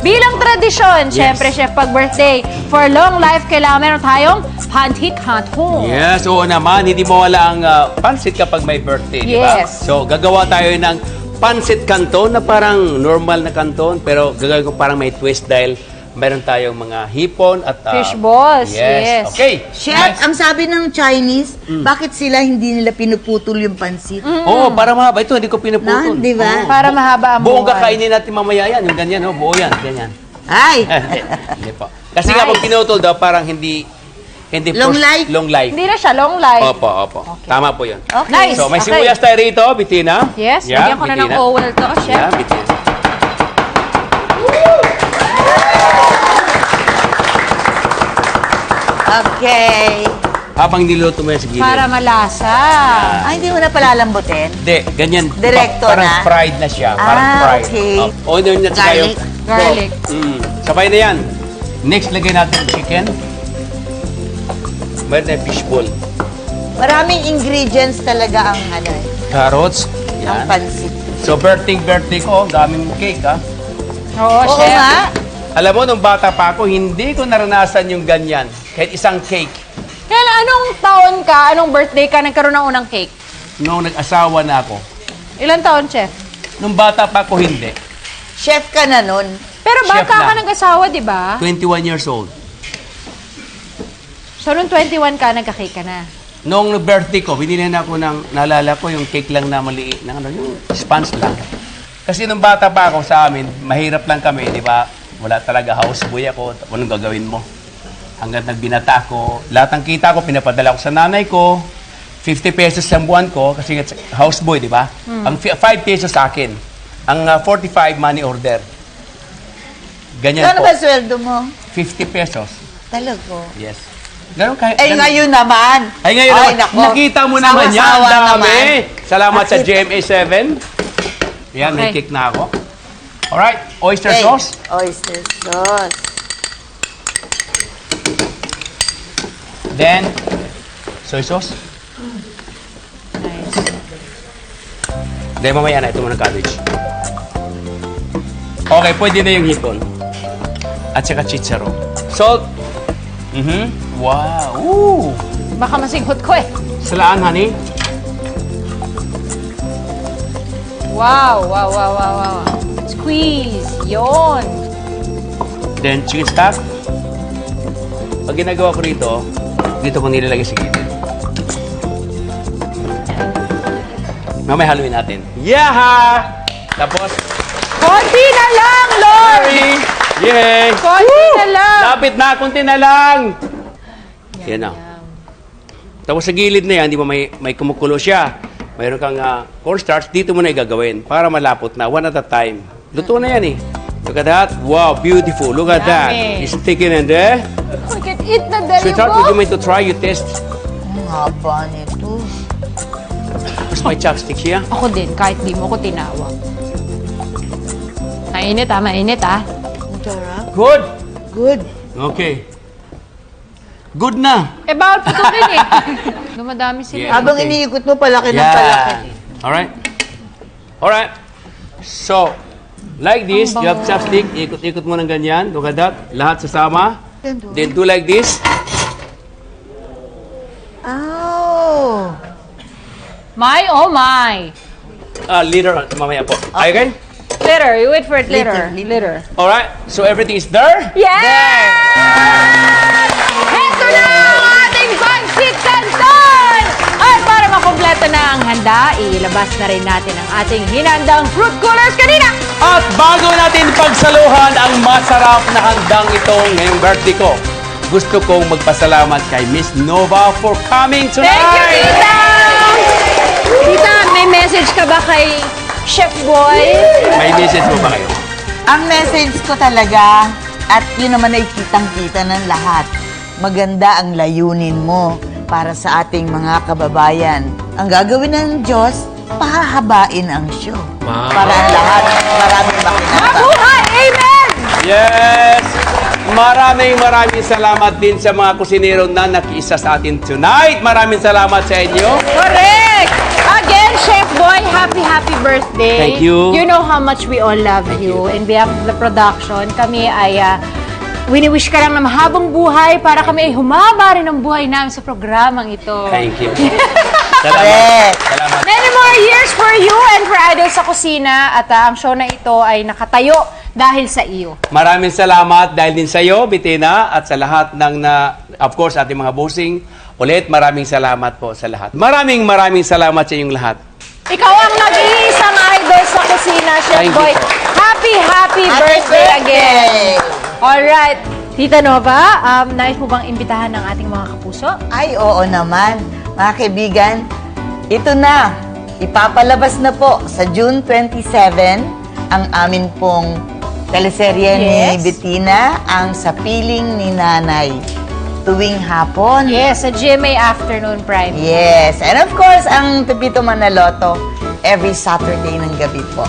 Bilang tradisyon, syempre, Chef, pag birthday, for long life, kailangan meron tayong pansit canton. Yes, oo naman. Hindi mawala ang pansit kapag may birthday, di ba? Yes. So, gagawa tayo ng pansit canton na parang normal na canton, pero gagawin ko parang may twist dahil meron tayong mga hipon at Fish balls, yes. Okay. Chef, ang sabi ng Chinese, bakit sila hindi nila pinuputol yung pansit? Oo, para mahaba. Ito, hindi ko pinuputol. Na, di ba? Para mahaba ang Buong buhay. kakainin natin mamaya yan. Yung ganyan, buo yan. Ganyan. Ay! Hindi po. Kasi nga pag pinutol daw, parang hindi Long life? Long life. Hindi na siya, long life. Opo. Tama po yun. Nice. So, may Okay. sibuyas tayo rito, Bitina. Yes, Yeah, lagyan ko na ng Bitina. oil to, Chef. Yeah, Bitina. Okay. Habang niluto mo yan sa gilid. Para malasa. Ay, hindi mo na palalambutin? Hindi, ganyan. Direkto parang na? fried na siya. Parang Ah, fried. okay. Onion at saka yung Garlic. Garlic. Sabay na yan. Next, lagay natin yung chicken. Meron na yung fishball. Maraming ingredients talaga ang Carrots. ang Yan. pansit. So, birthday ko. Daming cake, ha? Oo, Oo Chef. nga. Alam mo, nung bata pa ako, hindi ko naranasan yung ganyan. Kahit isang cake. Kaya anong taon ka, anong birthday ka, nagkaroon ng unang cake? Nung nag-asawa na ako. Ilan taon, Chef? Nung bata pa ako, hindi. Chef ka na nun. Pero Chef baka ka lang. nag-asawa, di ba? 21 years old. So, nung 21 ka, nagka-cake ka na. Nung birthday ko, binili na ako ng, naalala ko, yung cake lang na maliit, na ano, yung sponge lang. Kasi nung bata pa ako sa amin, mahirap lang kami, di ba? Wala talaga houseboy ako. Anong gagawin mo? Hanggang nagbinata ako. Lahat ng kita ko, pinapadala ko sa nanay ko. 50 pesos ang buwan ko, kasi houseboy, di ba? Ang 5 pesos sa akin. Ang 45 money order. Ganyan Ano po. ba sweldo mo? 50 pesos. Talaga. Yes. Ganun kaya. Eh, ngayon naman. Ay, ngayon naman. nako. Nakita mo naman yan. Ang Sawa-sawa dami. naman. Salamat sa Nakita. GMA7. Yan, may Okay. cake na ako. Alright, oyster Okay. sauce. Oyster sauce. Then, soy sauce. Nice. Then, mamaya na. Ito muna cabbage. Okay, pwede na yung hipon. At saka chicharon. Salt. Wow. Ooh. Baka masinghot ko eh. Salaan, honey. Wow. Squeeze. Yon. Then, chicken stock. Pag ginagawa ko rito, dito ko nilalagay sa gilid. Mamaya haluin natin. Yaha! Tapos, Konti na lang, Lord! sorry! Yay! Konti na lang! Lapit na, kunti na lang! Yan na. Tapos sa gilid na yan, di ba may kumukulo siya. Mayroon kang cornstarch, dito mo na igagawin para malapot na, one at a time. Luto na yan eh. Look at that. Wow, beautiful. Look at that. Yummy. It's sticking in there. I can eat na dali Sweetheart, would you mo. mind to try? You taste. Ang haba nito. Mas may chopstick siya. Ako din, kahit di mo ko tinawag. Mainit ah. Ang sarap. Good. Good. Okay. Good na. Eh, bawal putukin eh. Dumadami sila. Yeah. Habang Okay. iniikot mo, palaki ng palaki. Alright. Alright. So, like this, you have chopstick. Ikot-ikot mo ng ganyan. Look at that. Lahat sasama. Ganun. Then do like this. Oh. My, oh my. Later, mamaya po. Okay? Later, you wait for it later. Later. Later. Alright. So, everything is there? Yes! Heto na ang ating pancit canton! At para makompleto na ang handa, ilabas na rin natin ang ating hinandang fruit coolers kanina. At bago natin pagsaluhan ang masarap na handang ito ngayong birthday ko, gusto kong magpasalamat kay Miss Nova for coming tonight! Thank you, Tita! Tita, may message ka ba kay Chef Boy? May message mo ba kayo? Ang message ko talaga, at yun naman ay kitang-kita ng lahat, maganda ang layunin mo para sa ating mga kababayan. Ang gagawin ng Diyos, pahahabain ang show. Wow. Para ang lahat, maraming makinabang. Mabuhay! Amen! Yes! Maraming salamat din sa mga kusinero na nakiisa sa atin tonight. Maraming salamat sa inyo. Correct! Again, Chef Boy, happy birthday. Thank you. You know how much we all love you. In behalf of the production, kami ay wini-wish ka lang na mahabang buhay para kami ay humaba rin ang buhay namin sa programang ito. Thank you. Correct. Salamat. Many more years for you and for Idol sa Kusina. At ang show na ito ay nakatayo dahil sa iyo. Maraming salamat dahil din sa iyo, Bettina, at sa lahat ng of course, ating mga bossing. Ulit, maraming salamat po sa lahat. Maraming salamat sa inyong lahat. Ikaw ang nag-iisang Idol sa Kusina, Chef Thank you Boy. po. Happy birthday again. Alright. Tita Nova, nais mo bang imbitahan ng ating mga kapuso? Ay, oo naman. Mga kaibigan, ito na. Ipapalabas na po sa June 27 ang amin pong teleserye ni Yes. Bettina, ang Sa Piling ni Nanay. Tuwing hapon. Yes, sa GMA Afternoon Prime. Yes. And of course, ang Pepito Manaloto every Saturday ng gabi po.